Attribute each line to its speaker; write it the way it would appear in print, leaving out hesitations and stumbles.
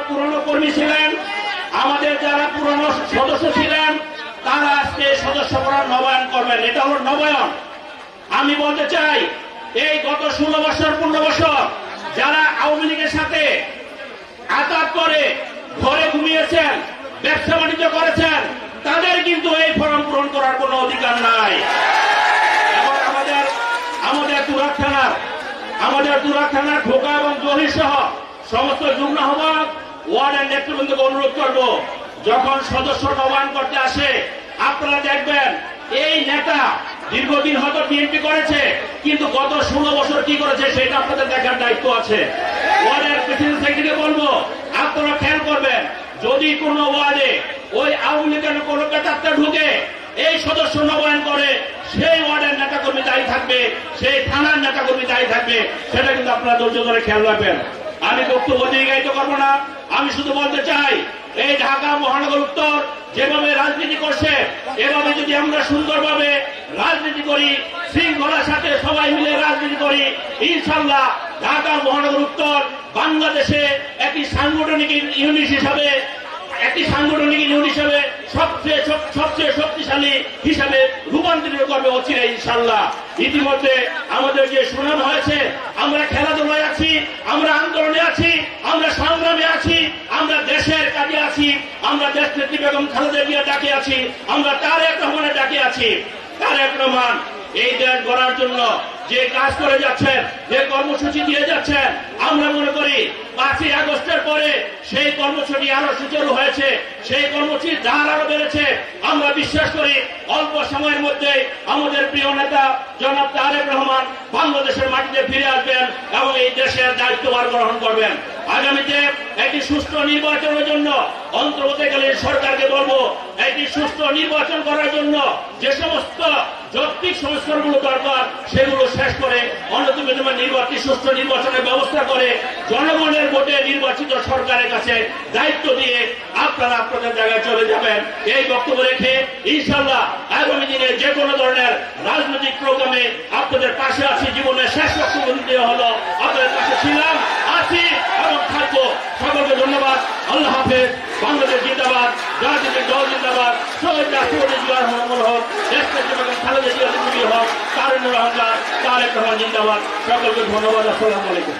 Speaker 1: পুরনো কর্মী ছিলেন, আমাদের যারা পুরনো সদস্য ছিলেন, তারা আজকে সদস্যরা নবায়ন করবেন। এটা হলো নবায়ন। আমি বলতে চাই, এই গত 16 বছর 15 বছর যারা আওয়ামী লীগের সাথে আঘাত করে ঘরে ঘুমিয়েছেন, ব্যবসা বাণিজ্য করেছেন, তাদের কিন্তু এই ফর্ম পূরণ করার কোনো অধিকার নাই। এবং আমাদের তুরাগ থানার ঢোকা এবং জহির সহ সমস্ত যুগ্ম আহ্বায়ক ওয়ার্ডের নেতৃবৃন্দকে অনুরোধ করব, যখন সদস্য নবায়ন করতে আসে আপনারা দেখবেন এই নেতা দীর্ঘদিন হয়তো বিএনপি করেছে, কিন্তু গত 16 বছর কি করেছে সেটা আপনাদের দেখার দায়িত্ব আছে। ওয়ার্ডের প্রেসিডেন্ট সেক্রেটারিকে বলবো, আপনারা খেয়াল করবেন, যদি কোনো ওয়ার্ডে ওই আওয়ামী লীগের কোনো নেতা ঢুকে এই সদস্য নবায়ন করে, সেই ওয়ার্ডের নেতাকর্মী দায়ী থাকবে, সেই থানার নেতাকর্মী দায়ী থাকবে। সেটা কিন্তু আপনারা ধৈর্য ধরে খেয়াল রাখবেন। আমি বক্তব্য দীর্ঘায়িত করবো না, আমি শুধু বলতে চাই, এই ঢাকা মহানগর উত্তর যেভাবে রাজনীতি করছে, এভাবে যদি আমরা সুন্দরভাবে রাজনীতি করি, শৃঙ্খলার সাথে সবাই মিলে রাজনীতি করি, ইনশাল্লাহ ঢাকা মহানগর উত্তর বাংলাদেশে একটি সাংগঠনিক ইউনিট হিসাবে সবচেয়ে শক্তিশালী হিসাবে রূপান্তরিত করবে অচিরে ইনশাল্লাহ। ইতিমধ্যে আমাদের যে সুনাম হয়েছে, আমরা খেলাধুলায় আছি, আমরা আন্দোলনে আছি, আমরা সংগ্রামে আছি, আমরা দেশের কাজে আছি, আমরা দেশ নেত্রী বেগম খালেদা জিয়ার ডাকে আছি, আমরা তারেক রহমানের ডাকে আছি। তারেক রহমান এই দেশ গড়ার জন্য যে কাজ করে যাচ্ছেন, যে কর্মসূচি দিয়ে যাচ্ছেন, আমরা মনে করি 5ই আগস্টের পরে সেই কর্মসূচি আরো সুচারু হয়েছে, সেই কর্মসূচির ধার আরো বেড়েছে। আমরা বিশ্বাস করি অল্প সময়ের মধ্যে আমাদের প্রিয় নেতা জনাব তারেক রহমান বাংলাদেশের মাটিতে ফিরে আসবেন এবং এই দেশের দায়িত্বভার গ্রহণ করবেন। আগামীতে একটি সুষ্ঠু নির্বাচনের জন্য অন্তর্বর্তীকালীন সরকারকে বলবো, একটি সুষ্ঠু নির্বাচন করার জন্য যে সমস্ত যৌক্তিক সংস্কারগুলো দরকার সেগুলো শেষ করে সুষ্ঠু নির্বাচনের ব্যবস্থা করে জনগণের ভোটে নির্বাচিত সরকারের কাছে দায়িত্ব দিয়ে আপনারা আপনাদের জায়গায় চলে যাবেন। এই বক্তব্য রেখে ইনশাল্লাহ আগামী দিনে যে কোনো ধরনের রাজনৈতিক প্রোগ্রামে আপনাদের পাশে আছি। জীবনের শেষ বক্তব্য দিতে হলো, আপনাদের পাশে ছিলাম, আছি এবং থাকবো। সকলকে ধন্যবাদ। আল্লাহ হাফেজ। বাংলাদেশ জিন্দাবাদ, রাজনীতির দল জিন্দাবাদ, শহীদ রাষ্ট্রপতি জিয়াউর রহমান হক, দেশ নেত্রী বেগম খালেদা জিয়া হক, তারেক রহমান জিন্দাবাদ। সকলকে ধন্যবাদ। আসসালামু আলাইকুম।